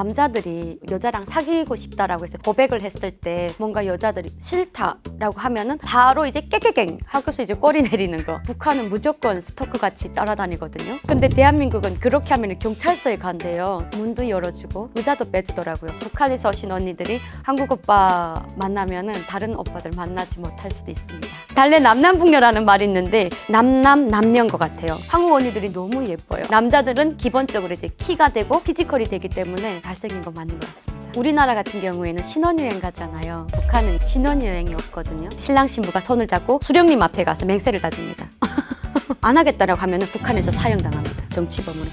남자들이 여자랑 사귀고 싶다라고 해서 고백을 했을 때 뭔가 여자들이 싫다라고 하면은 바로 이제 깨깨갱 하고서 이제 꼬리 내리는 거. 북한은 무조건 스토커 같이 따라다니거든요. 근데 대한민국은 그렇게 하면 경찰서에 간대요. 문도 열어주고 의자도 빼주더라고요. 북한에서 오신 언니들이 한국 오빠 만나면은 다른 오빠들 만나지 못할 수도 있습니다. 달래 남남북녀라는 말이 있는데 남녀인 것 같아요. 한국 언니들이 너무 예뻐요. 남자들은 기본적으로 이제 키가 되고 피지컬이 되기 때문에 잘생긴 거 맞는 것 같습니다. 우리나라 같은 경우에는 신혼여행 가잖아요. 북한은 신혼여행이 없거든요. 신랑 신부가 손을 잡고 수령님 앞에 가서 맹세를 다집니다. 안 하겠다라고 하면 북한에서 사형당합니다. 정치범으로.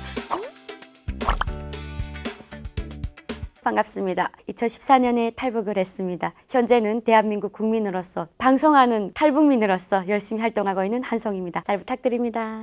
반갑습니다. 2014년에 탈북을 했습니다. 현재는 대한민국 국민으로서 방송하는 탈북민으로서 열심히 활동하고 있는 한송입니다. 잘 부탁드립니다.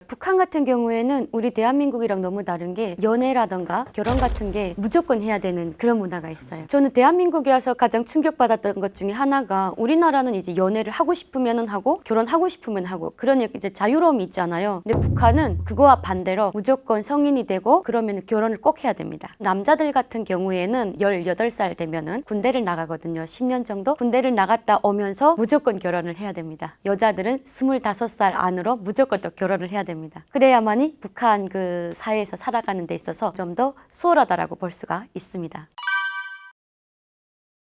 북한 같은 경우에는 우리 대한민국이랑 너무 다른 게 연애라던가 결혼 같은 게 무조건 해야 되는 그런 문화가 있어요. 저는 대한민국에 와서 가장 충격받았던 것 중에 하나가 우리나라는 이제 연애를 하고 싶으면 하고 결혼하고 싶으면 하고 그런 이제 자유로움이 있잖아요. 근데 북한은 그거와 반대로 무조건 성인이 되고 그러면 결혼을 꼭 해야 됩니다. 남자들 같은 경우에는 18살 되면은 군대를 나가거든요. 10년 정도 군대를 나갔다 오면서 무조건 결혼을 해야 됩니다. 여자들은 25살 안으로 무조건 또 결혼을 해야 됩니다. 그래야만이 북한 그 사회에서 살아가는 데 있어서 좀 더 수월하다라고 볼 수가 있습니다.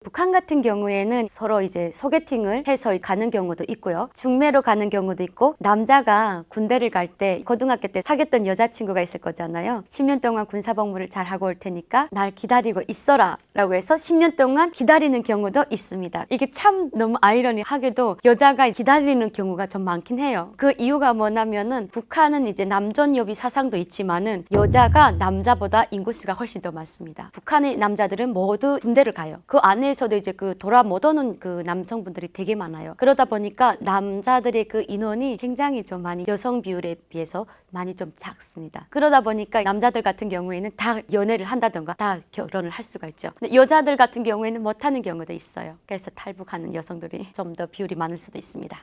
북한 같은 경우에는 서로 이제 소개팅을 해서 가는 경우도 있고요. 중매로 가는 경우도 있고 남자가 군대를 갈 때 고등학교 때 사귀었던 여자친구가 있을 거잖아요. 10년 동안 군사복무를 잘 하고 올 테니까 날 기다리고 있어라 라고 해서 10년 동안 기다리는 경우도 있습니다. 이게 참 너무 아이러니하게도 여자가 기다리는 경우가 좀 많긴 해요. 그 이유가 뭐냐면은 북한은 이제 남존여비 사상도 있지만은 여자가 남자보다 인구수가 훨씬 더 많습니다. 북한의 남자들은 모두 군대를 가요. 그 안에 서도 이제 그 돌아 못 오는 그 남성분들이 되게 많아요. 그러다 보니까 남자들의 그 인원이 굉장히 좀 많이 여성 비율에 비해서 많이 좀 작습니다. 그러다 보니까 남자들 같은 경우에는 다 연애를 한다던가 다 결혼을 할 수가 있죠. 근데 여자들 같은 경우에는 못하는 경우도 있어요. 그래서 탈북하는 여성들이 좀 더 비율이 많을 수도 있습니다.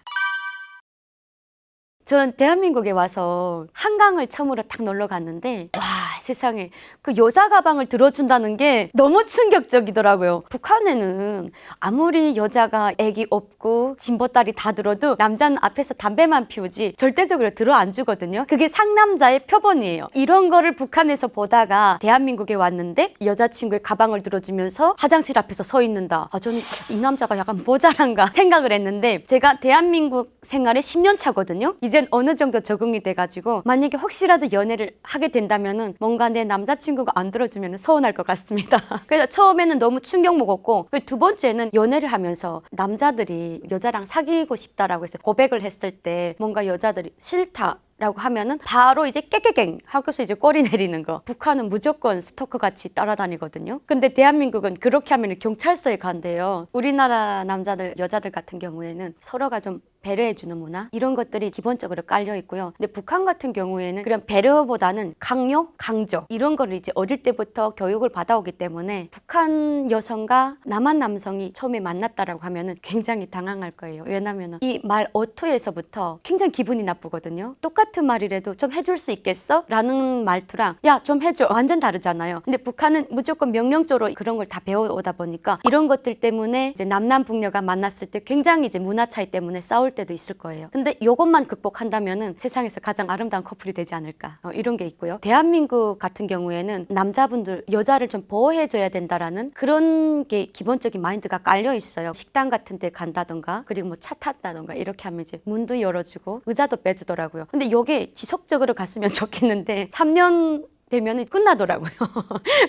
전 대한민국에 와서 한강을 처음으로 딱 놀러 갔는데 와 세상에 그 여자 가방을 들어준다는 게 너무 충격적이더라고요. 북한에는 아무리 여자가 애기 없고 진보다리 다 들어도 남자는 앞에서 담배만 피우지 절대적으로 들어 안 주거든요. 그게 상남자의 표본이에요. 이런 거를 북한에서 보다가 대한민국에 왔는데 여자친구의 가방을 들어주면서 화장실 앞에서 서 있는다. 저는 이 남자가 약간 모자란가 생각을 했는데 제가 대한민국 생활에 10년 차거든요. 이젠 어느 정도 적응이 돼가지고 만약에 혹시라도 연애를 하게 된다면은 뭔가 내 남자친구가 안 들어주면 서운할 것 같습니다. 그래서 처음에는 너무 충격 먹었고 두 번째는 연애를 하면서 남자들이 여자랑 사귀고 싶다라고 해서 고백을 했을 때 뭔가 여자들이 싫다 라고 하면은 바로 이제 깨깨갱 하고서 이제 꼬리 내리는 거. 북한은 무조건 스토커 같이 따라다니거든요. 근데 대한민국은 그렇게 하면 경찰서에 간대요. 우리나라 남자들, 여자들 같은 경우에는 서로가 좀 배려해주는 문화 이런 것들이 기본적으로 깔려 있고요. 근데 북한 같은 경우에는 그런 배려보다는 강요, 강조 이런 거를 이제 어릴 때부터 교육을 받아오기 때문에 북한 여성과 남한 남성이 처음에 만났다라고 하면은 굉장히 당황할 거예요. 왜냐면은 이 말 어투에서부터 굉장히 기분이 나쁘거든요. 똑같은 말이라도 좀 해줄 수 있겠어? 라는 말투랑 야 좀 해줘 완전 다르잖아요. 근데 북한은 무조건 명령적으로 그런 걸 다 배워오다 보니까 이런 것들 때문에 이제 남남북녀가 만났을 때 굉장히 이제 문화 차이 때문에 싸울 때도 있을 거예요. 근데 이것만 극복한다면은 세상에서 가장 아름다운 커플이 되지 않을까 이런 게 있고요. 대한민국 같은 경우에는 남자분들 여자를 좀 보호해줘야 된다라는 그런 게 기본적인 마인드가 깔려 있어요. 식당 같은 데 간다던가 그리고 뭐 차 탔다던가 이렇게 하면 이제 문도 열어주고 의자도 빼주더라고요. 근데 이게 지속적으로 갔으면 좋겠는데 3년 되면 끝나더라고요.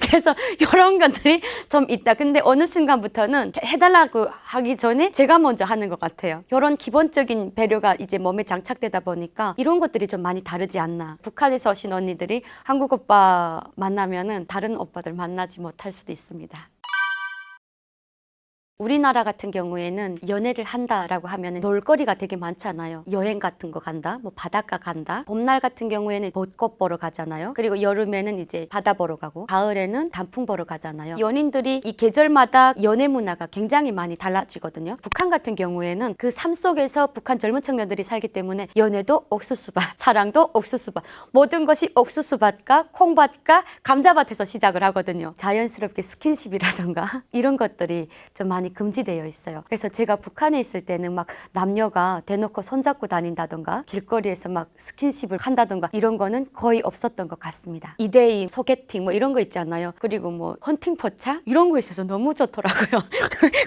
그래서 이런 것들이 좀 있다. 근데 어느 순간부터는 해달라고 하기 전에 제가 먼저 하는 것 같아요. 이런 기본적인 배려가 이제 몸에 장착되다 보니까 이런 것들이 좀 많이 다르지 않나. 북한에서 오신 언니들이 한국 오빠 만나면은 다른 오빠들 만나지 못할 수도 있습니다. 우리나라 같은 경우에는 연애를 한다라고 하면 놀거리가 되게 많잖아요. 여행 같은 거 간다, 뭐 바닷가 간다. 봄날 같은 경우에는 벚꽃 보러 가잖아요. 그리고 여름에는 이제 바다 보러 가고, 가을에는 단풍 보러 가잖아요. 연인들이 이 계절마다 연애 문화가 굉장히 많이 달라지거든요. 북한 같은 경우에는 그 삶 속에서 북한 젊은 청년들이 살기 때문에 연애도 옥수수밭, 사랑도 옥수수밭, 모든 것이 옥수수밭과 콩밭과 감자밭에서 시작을 하거든요. 자연스럽게 스킨십이라던가 이런 것들이 좀 많이 금지되어 있어요. 그래서 제가 북한에 있을 때는 막 남녀가 대놓고 손잡고 다닌다던가 길거리에서 막 스킨십을 한다던가 이런 거는 거의 없었던 것 같습니다. 2대2 소개팅 뭐 이런 거 있잖아요. 그리고 뭐 헌팅 포차 이런 거 있어서 너무 좋더라고요.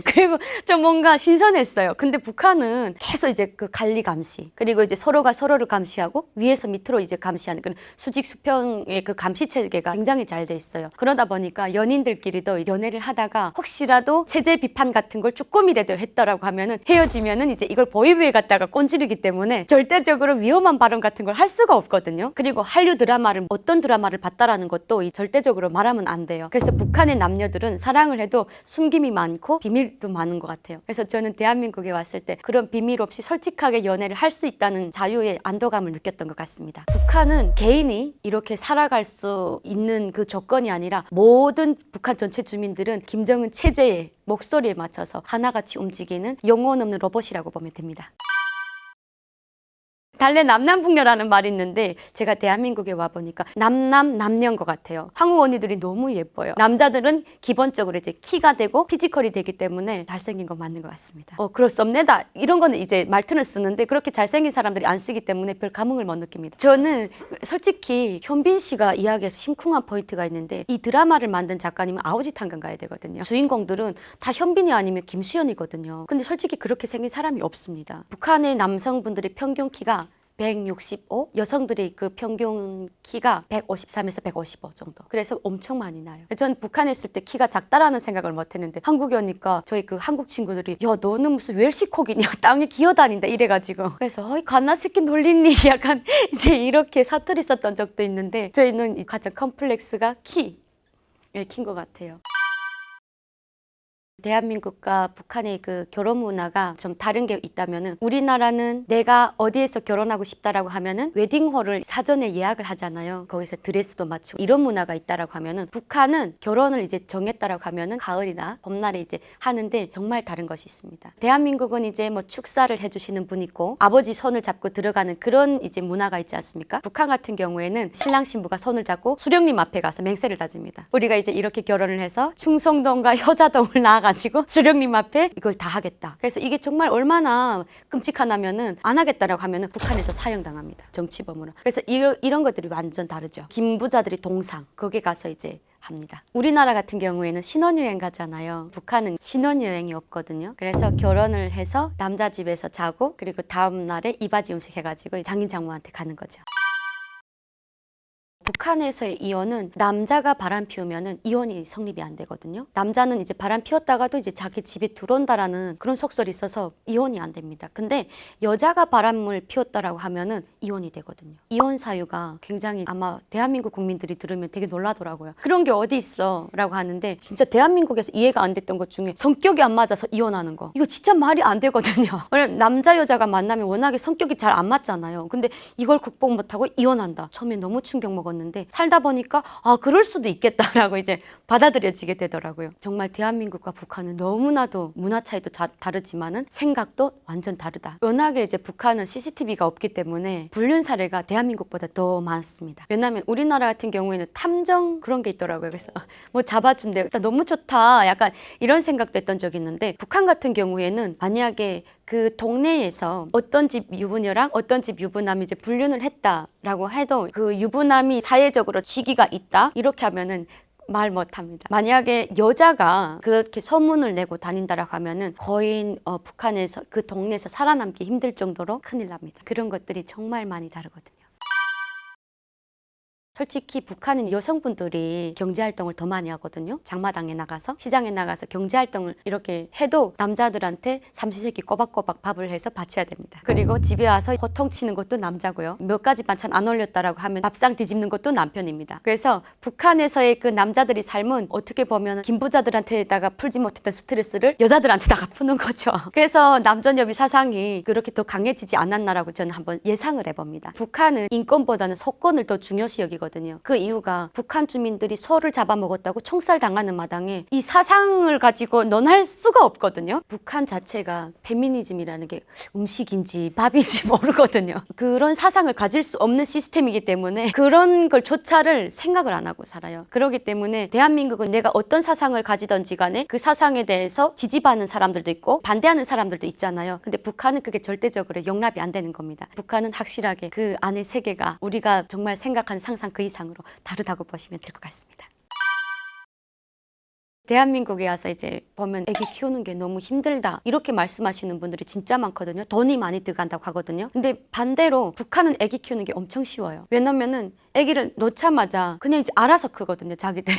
그리고 좀 뭔가 신선했어요. 근데 북한은 계속 이제 그 관리 감시, 그리고 이제 서로가 서로를 감시하고 위에서 밑으로 이제 감시하는 그런 수직 수평의 그 감시 체계가 굉장히 잘 돼 있어요. 그러다 보니까 연인들끼리도 연애를 하다가 혹시라도 체제 비판 같은 걸 조금이라도 했더라고 하면은 헤어지면은 이제 이걸 보이브에 갖다가 꼰지르기 때문에 절대적으로 위험한 발언 같은 걸 할 수가 없거든요. 그리고 한류 드라마를 어떤 드라마를 봤다라는 것도 절대적으로 말하면 안 돼요. 그래서 북한의 남녀들은 사랑을 해도 숨김이 많고 비밀도 많은 것 같아요. 그래서 저는 대한민국에 왔을 때 그런 비밀 없이 솔직하게 연애를 할 수 있다는 자유의 안도감을 느꼈던 것 같습니다. 북한은 개인이 이렇게 살아갈 수 있는 그 조건이 아니라 모든 북한 전체 주민들은 김정은 체제의 목소리에 맞춰서 하나같이 움직이는 영혼 없는 로봇이라고 보면 됩니다. 달래 남남북녀라는 말이 있는데 제가 대한민국에 와보니까 남녀인 것 같아요. 한국 언니들이 너무 예뻐요. 남자들은 기본적으로 이제 키가 되고 피지컬이 되기 때문에 잘생긴 건 맞는 것 같습니다. 그렇습니다. 이런 거는 이제 말투는 쓰는데 그렇게 잘생긴 사람들이 안 쓰기 때문에 별 감흥을 못 느낍니다. 저는 솔직히 현빈 씨가 이야기에서 심쿵한 포인트가 있는데 이 드라마를 만든 작가님은 아오지탄강 가야 되거든요. 주인공들은 다 현빈이 아니면 김수현이거든요. 근데 솔직히 그렇게 생긴 사람이 없습니다. 북한의 남성분들의 평균 키가 165, 여성들의 그 평균 키가 153에서 155 정도. 그래서 엄청 많이 나요. 전 북한에 있을 때 키가 작다라는 생각을 못 했는데 한국에 오니까 저희 그 한국 친구들이 야 너는 무슨 웰시코기냐 땅에 기어다닌다 이래가지고 그래서 어이 갓나 새끼 놀리니 약간 이제 이렇게 사투리 썼던 적도 있는데 저희는 가장 컴플렉스가 키인 것 같아요. 대한민국과 북한의 그 결혼 문화가 좀 다른 게 있다면은 우리나라는 내가 어디에서 결혼하고 싶다라고 하면은 웨딩홀을 사전에 예약을 하잖아요. 거기서 드레스도 맞추고 이런 문화가 있다라고 하면은 북한은 결혼을 이제 정했다라고 하면은 가을이나 봄날에 이제 하는데 정말 다른 것이 있습니다. 대한민국은 이제 뭐 축사를 해주시는 분 있고 아버지 손을 잡고 들어가는 그런 이제 문화가 있지 않습니까? 북한 같은 경우에는 신랑 신부가 손을 잡고 수령님 앞에 가서 맹세를 다집니다. 우리가 이제 이렇게 결혼을 해서 충성동과 효자동을 나아가지고 수령님 앞에 이걸 다 하겠다. 그래서 이게 정말 얼마나 끔찍하냐면은 안 하겠다라고 하면은 북한에서 사형당합니다. 정치범으로. 그래서 이런 것들이 완전 다르죠. 김부자들이 동상 거기 가서 이제 합니다. 우리나라 같은 경우에는 신혼여행 가잖아요. 북한은 신혼여행이 없거든요. 그래서 결혼을 해서 남자 집에서 자고 그리고 다음 날에 이바지 음식 해가지고 장인 장모한테 가는 거죠. 북한에서의 이혼은 남자가 바람 피우면은 이혼이 성립이 안 되거든요. 남자는 이제 바람 피웠다가도 이제 자기 집에 들어온다라는 그런 속설이 있어서 이혼이 안 됩니다. 근데 여자가 바람을 피웠다라고 하면은 이혼이 되거든요. 이혼 사유가 굉장히 아마 대한민국 국민들이 들으면 되게 놀라더라고요. 그런 게 어디 있어? 라고 하는데 진짜 대한민국에서 이해가 안 됐던 것 중에 성격이 안 맞아서 이혼하는 거. 이거 진짜 말이 안 되거든요. 왜냐면 남자 여자가 만나면 워낙에 성격이 잘 안 맞잖아요. 근데 이걸 극복 못하고 이혼한다. 처음에 너무 충격 먹었는데 살다 보니까 그럴 수도 있겠다라고 이제 받아들여지게 되더라고요. 정말 대한민국과 북한은 너무나도 문화 차이도 다르지만은 생각도 완전 다르다. 워낙에 이제 북한은 CCTV가 없기 때문에 불륜 사례가 대한민국보다 더 많습니다. 왜냐하면 우리나라 같은 경우에는 탐정 그런 게 있더라고요. 그래서 뭐 잡아준대. 일단 너무 좋다. 약간 이런 생각도 했던 적이 있는데 북한 같은 경우에는 만약에 그 동네에서 어떤 집 유부녀랑 어떤 집 유부남이 이제 불륜을 했다라고 해도 그 유부남이 사회적으로 직위가 있다 이렇게 하면은 말 못합니다. 만약에 여자가 그렇게 소문을 내고 다닌다라고 하면은 거의 북한에서 그 동네에서 살아남기 힘들 정도로 큰일 납니다. 그런 것들이 정말 많이 다르거든요. 솔직히 북한은 여성분들이 경제활동을 더 많이 하거든요. 장마당에 나가서 시장에 나가서 경제활동을 이렇게 해도 남자들한테 삼시세끼 꼬박꼬박 밥을 해서 바쳐야 됩니다. 그리고 집에 와서 호통 치는 것도 남자고요. 몇 가지 반찬 안 올렸다라고 하면 밥상 뒤집는 것도 남편입니다. 그래서 북한에서의 그 남자들이 삶은 어떻게 보면 김부자들한테다가 풀지 못했던 스트레스를 여자들한테다가 푸는 거죠. 그래서 남존여비 사상이 그렇게 더 강해지지 않았나라고 저는 한번 예상을 해봅니다. 북한은 인권보다는 속건을 더 중요시 여기거든요. 그 이유가 북한 주민들이 소를 잡아먹었다고 총살 당하는 마당에 이 사상을 가지고 논할 수가 없거든요. 북한 자체가 페미니즘이라는 게 음식인지 밥인지 모르거든요. 그런 사상을 가질 수 없는 시스템이기 때문에 그런 걸조차를 생각을 안 하고 살아요. 그렇기 때문에 대한민국은 내가 어떤 사상을 가지던지 간에 그 사상에 대해서 지지받는 사람들도 있고 반대하는 사람들도 있잖아요. 근데 북한은 그게 절대적으로 용납이 안 되는 겁니다. 북한은 확실하게 그 안의 세계가 우리가 정말 생각하는 상상 그 이상으로 다르다고 보시면 될 것 같습니다. 대한민국에 와서 이제 보면 애기 키우는 게 너무 힘들다 이렇게 말씀하시는 분들이 진짜 많거든요. 돈이 많이 들어간다고 하거든요. 근데 반대로 북한은 애기 키우는 게 엄청 쉬워요. 왜냐면은 애기를 놓자마자 그냥 이제 알아서 크거든요. 자기들이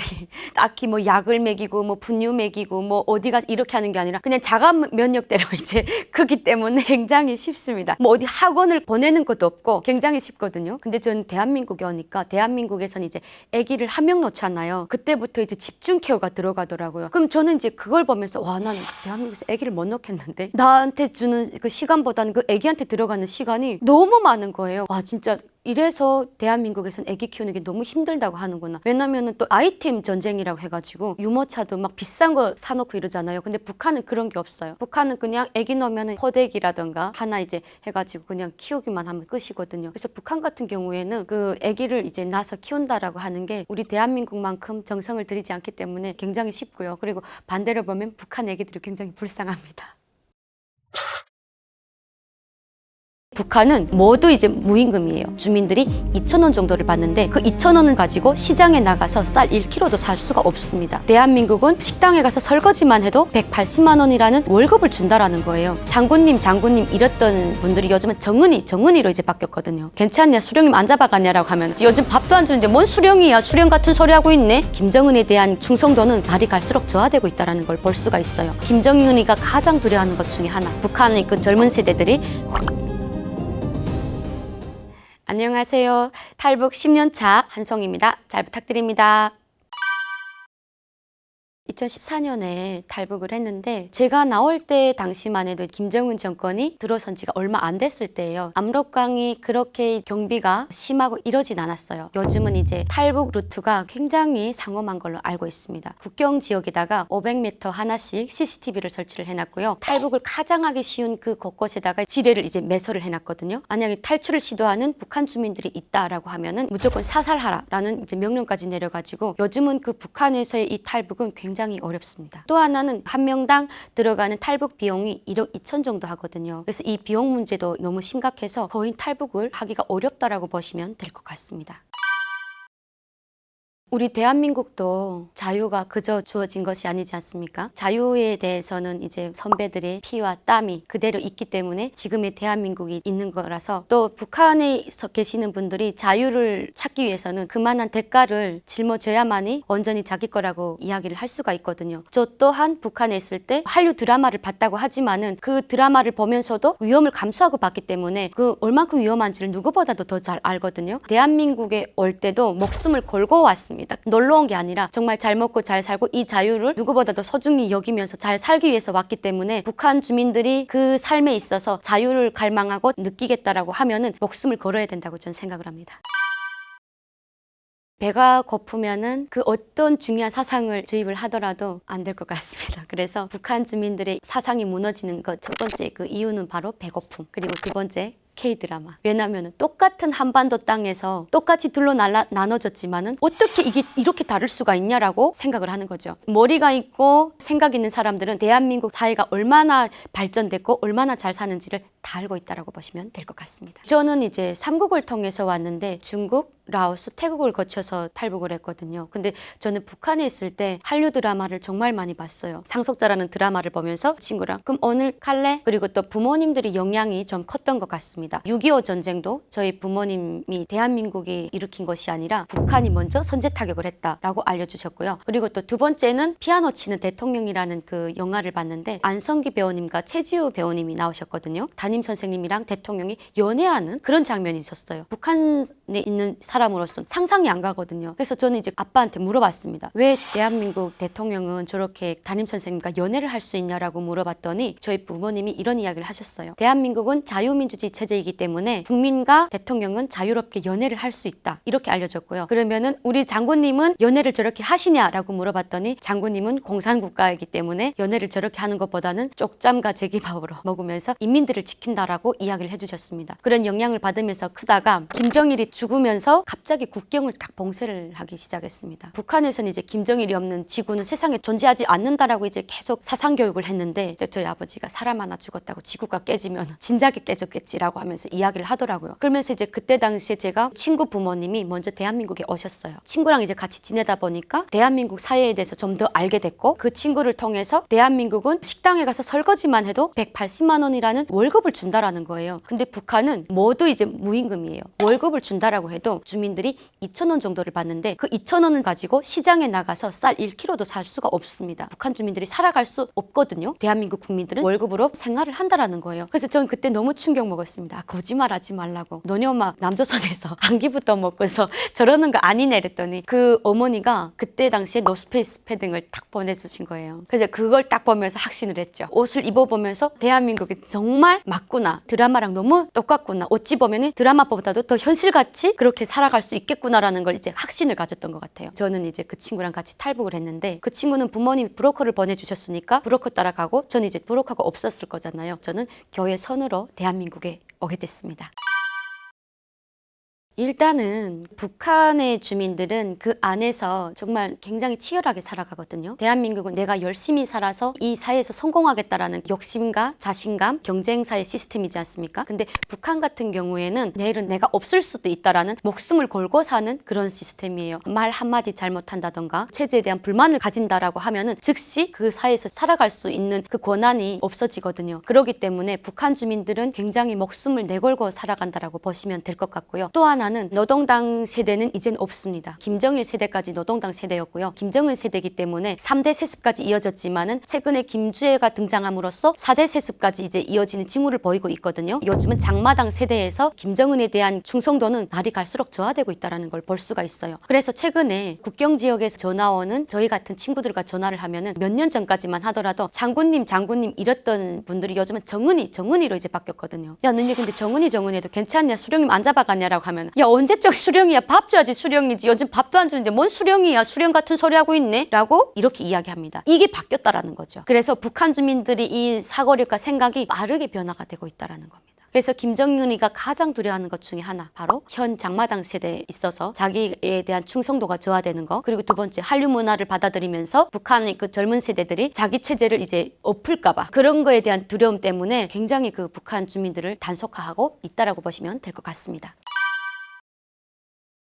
딱히 뭐 약을 먹이고 뭐 분유 먹이고 뭐 어디 가서 이렇게 하는 게 아니라 그냥 자가 면역대로 이제 크기 때문에 굉장히 쉽습니다. 뭐 어디 학원을 보내는 것도 없고 굉장히 쉽거든요. 근데 저는 대한민국에 오니까 대한민국에서는 이제 애기를 한 명 놓잖아요. 그때부터 이제 집중 케어가 들어가더라고요. 그럼 저는 이제 그걸 보면서 와, 나는 대한민국에서 애기를 못 놓겠는데 나한테 주는 그 시간보다는 그 애기한테 들어가는 시간이 너무 많은 거예요. 와, 진짜 이래서 대한민국에서는 애기 키우는 게 너무 힘들다고 하는구나. 왜냐면은 또 아이템 전쟁이라고 해가지고 유모차도 막 비싼 거 사놓고 이러잖아요. 근데 북한은 그런 게 없어요. 북한은 그냥 애기 넣으면은 포대기라던가 하나 이제 해가지고 그냥 키우기만 하면 끝이거든요. 그래서 북한 같은 경우에는 그 애기를 이제 낳아서 키운다라고 하는 게 우리 대한민국만큼 정성을 들이지 않기 때문에 굉장히 쉽고요. 그리고 반대로 보면 북한 애기들이 굉장히 불쌍합니다. 북한은 모두 이제 무임금이에요. 주민들이 2,000원 정도를 받는데 그 2,000원을 가지고 시장에 나가서 쌀 1kg도 살 수가 없습니다. 대한민국은 식당에 가서 설거지만 해도 180만 원이라는 월급을 준다라는 거예요. 장군님 이랬던 분들이 요즘은 정은이로 이제 바뀌었거든요. 괜찮냐, 수령님 안 잡아갔냐라고 하면 요즘 밥도 안 주는데 뭔 수령이야, 수령 같은 소리 하고 있네. 김정은에 대한 충성도는 날이 갈수록 저하되고 있다는 걸 볼 수가 있어요. 김정은이가 가장 두려워하는 것 중에 하나, 북한의 그 젊은 세대들이 안녕하세요. 탈북 10년차 한송입니다. 잘 부탁드립니다. 2014년에 탈북을 했는데 제가 나올 때 당시만 해도 김정은 정권이 들어선 지가 얼마 안 됐을 때예요. 압록강이 그렇게 경비가 심하고 이러진 않았어요. 요즘은 이제 탈북 루트가 굉장히 상험한 걸로 알고 있습니다. 국경 지역에다가 500m 하나씩 CCTV를 설치를 해놨고요. 탈북을 가장 하기 쉬운 그 곳곳에다가 지뢰를 이제 매설을 해놨거든요. 만약에 탈출을 시도하는 북한 주민들이 있다라고 하면은 무조건 사살하라라는 이제 명령까지 내려가지고 요즘은 그 북한에서의 이 탈북은 굉장히 어렵습니다. 또 하나는 한 명당 들어가는 탈북 비용이 1억 2천 정도 하거든요. 그래서 이 비용 문제도 너무 심각해서 거의 탈북을 하기가 어렵다라고 보시면 될 것 같습니다. 우리 대한민국도 자유가 그저 주어진 것이 아니지 않습니까? 자유에 대해서는 이제 선배들의 피와 땀이 그대로 있기 때문에 지금의 대한민국이 있는 거라서 또 북한에 계시는 분들이 자유를 찾기 위해서는 그만한 대가를 짊어져야만이 온전히 자기 거라고 이야기를 할 수가 있거든요. 저 또한 북한에 있을 때 한류 드라마를 봤다고 하지만은 그 드라마를 보면서도 위험을 감수하고 봤기 때문에 그 얼만큼 위험한지를 누구보다도 더 잘 알거든요. 대한민국에 올 때도 목숨을 걸고 왔습니다. 놀러 온 게 아니라 정말 잘 먹고 잘 살고 이 자유를 누구보다도 소중히 여기면서 잘 살기 위해서 왔기 때문에 북한 주민들이 그 삶에 있어서 자유를 갈망하고 느끼겠다라고 하면은 목숨을 걸어야 된다고 저는 생각을 합니다. 배가 고프면은 그 어떤 중요한 사상을 주입을 하더라도 안 될 것 같습니다. 그래서 북한 주민들의 사상이 무너지는 것 첫 번째 그 이유는 바로 배고픔, 그리고 두 번째 K드라마. 왜냐하면 똑같은 한반도 땅에서 똑같이 나눠졌지만은 어떻게 이게 이렇게 다를 수가 있냐라고 생각을 하는 거죠. 머리가 있고 생각 있는 사람들은 대한민국 사회가 얼마나 발전됐고 얼마나 잘 사는지를 다 알고 있다라고 보시면 될 것 같습니다. 저는 이제 삼국을 통해서 왔는데 중국, 라오스, 태국을 거쳐서 탈북을 했거든요. 근데 저는 북한에 있을 때 한류 드라마를 정말 많이 봤어요. 상속자라는 드라마를 보면서 친구랑 그럼 오늘 갈래? 그리고 또 부모님들이 영향이 좀 컸던 것 같습니다. 6.25 전쟁도 저희 부모님이 대한민국이 일으킨 것이 아니라 북한이 먼저 선제 타격을 했다라고 알려주셨고요. 그리고 또 두 번째는 피아노 치는 대통령이라는 그 영화를 봤는데 안성기 배우님과 최지우 배우님이 나오셨거든요. 담임 선생님이랑 대통령이 연애하는 그런 장면이 있었어요. 북한에 있는 사람으로서 상상이 안 가거든요. 그래서 저는 이제 아빠한테 물어봤습니다. 왜 대한민국 대통령은 저렇게 담임 선생님과 연애를 할 수 있냐라고 물어봤더니 저희 부모님이 이런 이야기를 하셨어요. 대한민국은 자유민주주의 체제이기 때문에 국민과 대통령은 자유롭게 연애를 할 수 있다. 이렇게 알려줬고요. 그러면은 우리 장군님은 연애를 저렇게 하시냐라고 물어봤더니 장군님은 공산국가이기 때문에 연애를 저렇게 하는 것보다는 쪽잠과 제기밥으로 먹으면서 인민들을 지킨다라고 이야기를 해주셨습니다. 그런 영향을 받으면서 크다가 김정일이 죽으면서 갑자기 국경을 딱 봉쇄를 하기 시작했습니다. 북한에서는 이제 김정일이 없는 지구는 세상에 존재하지 않는다라고 이제 계속 사상교육을 했는데 저희 아버지가 사람 하나 죽었다고 지구가 깨지면 진작에 깨졌겠지라고 하면서 이야기를 하더라고요. 그러면서 이제 그때 당시에 제가 친구 부모님이 먼저 대한민국에 오셨어요. 친구랑 이제 같이 지내다 보니까 대한민국 사회에 대해서 좀 더 알게 됐고 그 친구를 통해서 대한민국은 식당에 가서 설거지만 해도 180만 원이라는 월급을 준다라는 거예요. 근데 북한은 모두 이제 무임금이에요. 월급을 준다라고 해도 주민들이 2,000원 정도를 받는데 그 2,000원을 가지고 시장에 나가서 쌀 1kg도 살 수가 없습니다. 북한 주민들이 살아갈 수 없거든요. 대한민국 국민들은 월급으로 생활을 한다라는 거예요. 그래서 저는 그때 너무 충격 먹었습니다. 거짓말하지 말라고. 너네 엄마 남조선에서 한기부터 먹고서 저러는 거 아니네 이랬더니 그 어머니가 그때 당시에 노스페이스 패딩을 딱 보내주신 거예요. 그래서 그걸 딱 보면서 확신을 했죠. 옷을 입어보면서 대한민국이 정말 맞구나. 드라마랑 너무 똑같구나. 어찌 보면 드라마보다도 더 현실같이 그렇게 살아갈 수 있겠구나라는 걸 이제 확신을 가졌던 것 같아요. 저는 이제 그 친구랑 같이 탈북을 했는데 그 친구는 부모님이 브로커를 보내주셨으니까 브로커 따라가고 저는 이제 브로커가 없었을 거잖아요. 저는 교회 선으로 대한민국에 오게 됐습니다. 일단은 북한의 주민들은 그 안에서 정말 굉장히 치열하게 살아가거든요. 대한민국은 내가 열심히 살아서 이 사회에서 성공하겠다라는 욕심과 자신감, 경쟁사의 시스템이지 않습니까? 근데 북한 같은 경우에는 내일은 내가 없을 수도 있다라는 목숨을 걸고 사는 그런 시스템이에요. 말 한마디 잘못한다던가 체제에 대한 불만을 가진다라고 하면은 즉시 그 사회에서 살아갈 수 있는 그 권한이 없어지거든요. 그렇기 때문에 북한 주민들은 굉장히 목숨을 내걸고 살아간다라고 보시면 될 것 같고요. 또 하나 는 노동당 세대는 이젠 없습니다. 김정일 세대까지 노동당 세대였고요. 김정은 세대이기 때문에 3대 세습까지 이어졌지만은 최근에 김주애가 등장함으로써 4대 세습까지 이제 이어지는 징후를 보이고 있거든요. 요즘은 장마당 세대에서 김정은에 대한 충성도는 날이 갈수록 저하되고 있다는 걸 볼 수가 있어요. 그래서 최근에 국경 지역에서 전화 오는 저희 같은 친구들과 전화를 하면은 몇 년 전까지만 하더라도 장군님 이랬던 분들이 요즘은 정은이로 이제 바뀌었거든요. 야 너네 근데 정은이 해도 괜찮냐? 수령님 안 잡아갔냐라고 하면 야 언제적 수령이야? 밥 줘야지 수령이지. 요즘 밥도 안 주는데 뭔 수령이야? 수령 같은 소리 하고 있네? 라고 이렇게 이야기합니다. 이게 바뀌었다라는 거죠. 그래서 북한 주민들이 이 사고력과 생각이 빠르게 변화가 되고 있다라는 겁니다. 그래서 김정은이가 가장 두려워하는 것 중에 하나 바로 현 장마당 세대에 있어서 자기에 대한 충성도가 저하되는 거, 그리고 두 번째 한류 문화를 받아들이면서 북한의 그 젊은 세대들이 자기 체제를 이제 엎을까봐 그런 거에 대한 두려움 때문에 굉장히 그 북한 주민들을 단속화하고 있다라고 보시면 될 것 같습니다.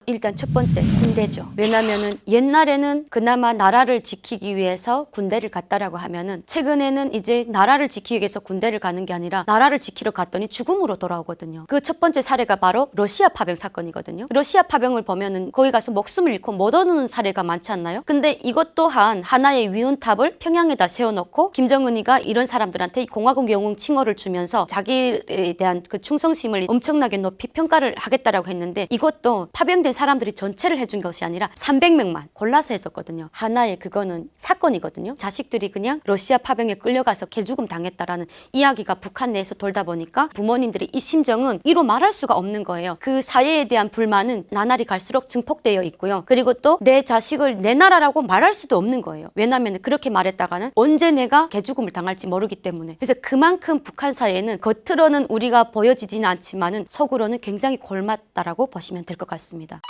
일단 첫 번째 군대죠. 왜냐면은 옛날에는 그나마 나라를 지키기 위해서 군대를 갔다라고 하면은 최근에는 이제 나라를 지키기 위해서 군대를 가는 게 아니라 나라를 지키러 갔더니 죽음으로 돌아오거든요. 그 첫 번째 사례가 바로 러시아 파병 사건이거든요. 러시아 파병을 보면은 거기 가서 목숨을 잃고 못 오는 사례가 많지 않나요? 근데 이것 또한 하나의 위운탑을 평양에다 세워놓고 김정은이가 이런 사람들한테 공화국 영웅 칭호를 주면서 자기에 대한 그 충성심을 엄청나게 높이 평가를 하겠다라고 했는데 이것도 파병된 사람들이 전체를 해준 것이 아니라 300명만 골라서 했었거든요. 하나의 그거는 사건이거든요. 자식들이 그냥 러시아 파병에 끌려가서 개죽음 당했다라는 이야기가 북한 내에서 돌다 보니까 부모님들이 이 심정은 이로 말할 수가 없는 거예요. 그 사회에 대한 불만은 나날이 갈수록 증폭되어 있고요. 그리고 또 내 자식을 내 나라라고 말할 수도 없는 거예요. 왜냐하면 그렇게 말했다가는 언제 내가 개죽음을 당할지 모르기 때문에. 그래서 그만큼 북한 사회에는 겉으로는 우리가 보여지지는 않지만은 속으로는 굉장히 골맞다라고 보시면 될 것 같습니다.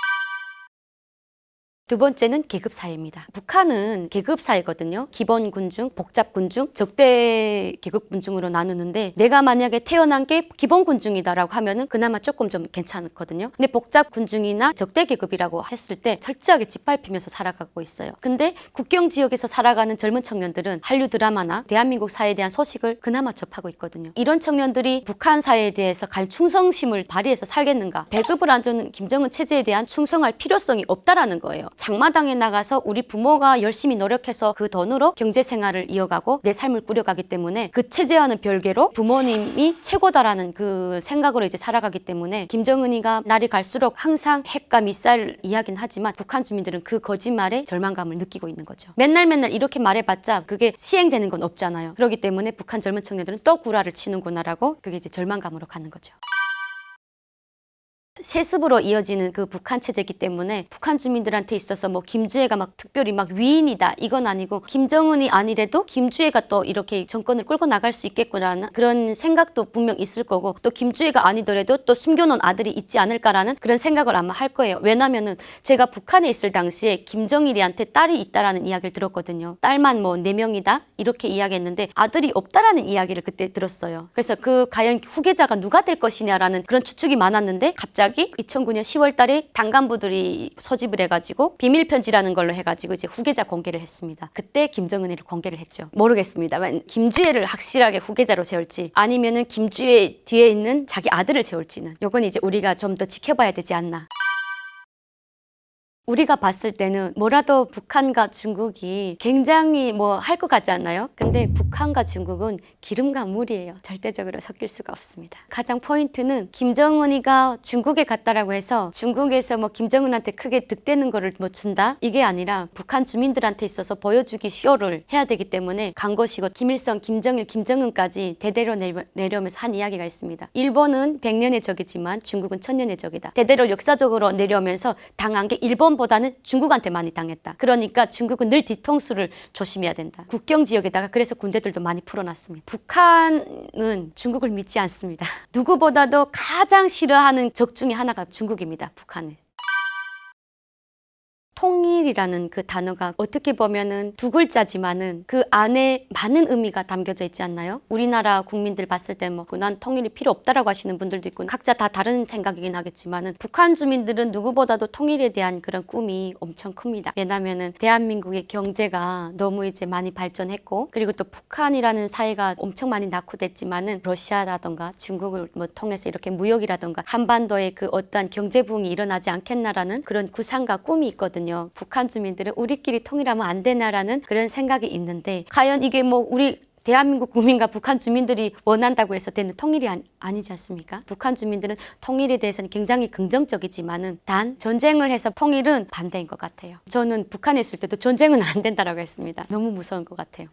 두 번째는 계급 사회입니다. 북한은 계급 사회거든요. 기본 군중, 복잡 군중, 적대 계급 군중으로 나누는데 내가 만약에 태어난 게 기본 군중이다라고 하면은 그나마 조금 좀 괜찮거든요. 근데 복잡 군중이나 적대 계급이라고 했을 때 철저하게 짓밟히면서 살아가고 있어요. 근데 국경 지역에서 살아가는 젊은 청년들은 한류 드라마나 대한민국 사회에 대한 소식을 그나마 접하고 있거든요. 이런 청년들이 북한 사회에 대해서 과연 충성심을 발휘해서 살겠는가? 배급을 안 주는 김정은 체제에 대한 충성할 필요성이 없다라는 거예요. 장마당에 나가서 우리 부모가 열심히 노력해서 그 돈으로 경제 생활을 이어가고 내 삶을 꾸려가기 때문에 그 체제와는 별개로 부모님이 최고다라는 그 생각으로 이제 살아가기 때문에 김정은이가 날이 갈수록 항상 핵과 미사일 이야기는 하지만 북한 주민들은 그 거짓말에 절망감을 느끼고 있는 거죠. 맨날 이렇게 말해봤자 그게 시행되는 건 없잖아요. 그렇기 때문에 북한 젊은 청년들은 또 구라를 치는구나라고 그게 이제 절망감으로 가는 거죠. 세습으로 이어지는 그 북한 체제이기 때문에 북한 주민들한테 있어서 뭐 김주애가 막 특별히 막 위인이다 이건 아니고 김정은이 아니래도 김주애가 또 이렇게 정권을 끌고 나갈 수 있겠구나라는 그런 생각도 분명 있을 거고 또 김주애가 아니더라도 또 숨겨놓은 아들이 있지 않을까라는 그런 생각을 아마 할 거예요. 왜냐면은 제가 북한에 있을 당시에 김정일이한테 딸이 있다라는 이야기를 들었거든요. 딸만 뭐 4명이다 이렇게 이야기했는데 아들이 없다라는 이야기를 그때 들었어요. 그래서 그 과연 후계자가 누가 될 것이냐라는 그런 추측이 많았는데 갑자기 2009년 10월 달에 당간부들이 소집을 해가지고 비밀편지라는 걸로 해가지고 이제 후계자 공개를 했습니다. 그때 김정은이를 공개를 했죠. 모르겠습니다만 김주애를 확실하게 후계자로 세울지 아니면은 김주애 뒤에 있는 자기 아들을 세울지는 요건 이제 우리가 좀 더 지켜봐야 되지 않나. 우리가 봤을 때는 뭐라도 북한과 중국이 굉장히 뭐 할 것 같지 않나요? 근데 북한과 중국은 기름과 물이에요. 절대적으로 섞일 수가 없습니다. 가장 포인트는 김정은이가 중국에 갔다라고 해서 중국에서 뭐 김정은한테 크게 득되는 거를 뭐 준다? 이게 아니라 북한 주민들한테 있어서 보여주기 쇼를 해야 되기 때문에 간 것이고 김일성, 김정일, 김정은까지 대대로 내려오면서 한 이야기가 있습니다. 일본은 100년의 적이지만 중국은 1000년의 적이다. 대대로 역사적으로 내려오면서 당한 게 일본보다는 중국한테 많이 당했다. 그러니까 중국은 늘 뒤통수를 조심해야 된다. 국경 지역에다가 그래서 군대들도 많이 풀어놨습니다. 북한은 중국을 믿지 않습니다. 누구보다도 가장 싫어하는 적 중에 하나가 중국입니다. 북한은. 통일이라는 그 단어가 어떻게 보면은 두 글자지만은 그 안에 많은 의미가 담겨져 있지 않나요? 우리나라 국민들 봤을 때 뭐 난 통일이 필요 없다라고 하시는 분들도 있고 각자 다 다른 생각이긴 하겠지만은 북한 주민들은 누구보다도 통일에 대한 그런 꿈이 엄청 큽니다. 왜냐면은 대한민국의 경제가 너무 이제 많이 발전했고 그리고 또 북한이라는 사회가 엄청 많이 낙후됐지만은 러시아라던가 중국을 뭐 통해서 이렇게 무역이라던가 한반도에 그 어떠한 경제 부흥이 일어나지 않겠나라는 그런 구상과 꿈이 있거든요. 북한 주민들은 우리끼리 통일하면 안 되나라는 그런 생각이 있는데 과연 이게 뭐 우리 대한민국 국민과 북한 주민들이 원한다고 해서 되는 통일이 아니지 않습니까? 북한 주민들은 통일에 대해서는 굉장히 긍정적이지만은 단 전쟁을 해서 통일은 반대인 것 같아요. 저는 북한에 있을 때도 전쟁은 안 된다라고 했습니다. 너무 무서운 것 같아요.